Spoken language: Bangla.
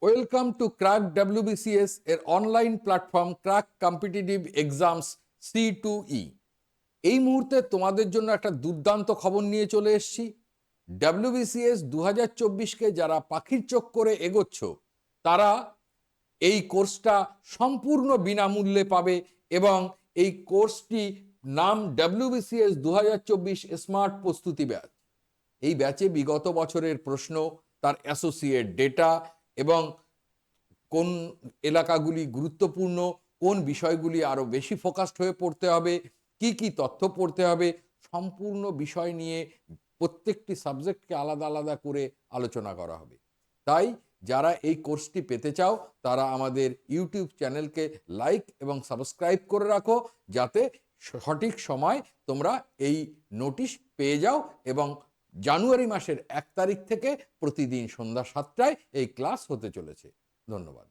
ওয়েলকাম টু ক্র্যাক ডাব্লিউবিসিএস এর online platform crack competitive exams C2E। এই মুহূর্তে তোমাদের জন্য একটা দুর্দান্ত খবর নিয়ে চলে এসেছি। ডাব্লিউবিসিএস 2024কে যারা পাখির চোখ করে এগোচ্ছ, তারা এই কোর্সটা সম্পূর্ণ বিনামূল্যে পাবে এবং এই কোর্সটি নাম ডাব্লিউবিসিএস 2024 স্মার্ট প্রস্তুতি ব্যাচ। এই ব্যাচে বিগত বছরের প্রশ্ন, তার অ্যাসোসিয়েট ডেটা এবং কোন এলাকাগুলি গুরুত্বপূর্ণ, কোন বিষয়গুলি আরও বেশি ফোকাসড হয়ে পড়তে হবে, কি কি তথ্য পড়তে হবে, সম্পূর্ণ বিষয় নিয়ে প্রত্যেকটি সাবজেক্টকে আলাদা আলাদা করে আলোচনা করা হবে। তাই যারা এই কোর্সটি পেতে চাও, তারা আমাদের ইউটিউব চ্যানেলকে লাইক এবং সাবস্ক্রাইব করে রাখো, যাতে সঠিক সময় তোমরা এই নোটিশ পেয়ে যাও এবং জানুয়ারি মাসের 1 তারিখ থেকে প্রতিদিন সন্ধ্যা 7টায় এই ক্লাস হতে চলেছে। ধন্যবাদ।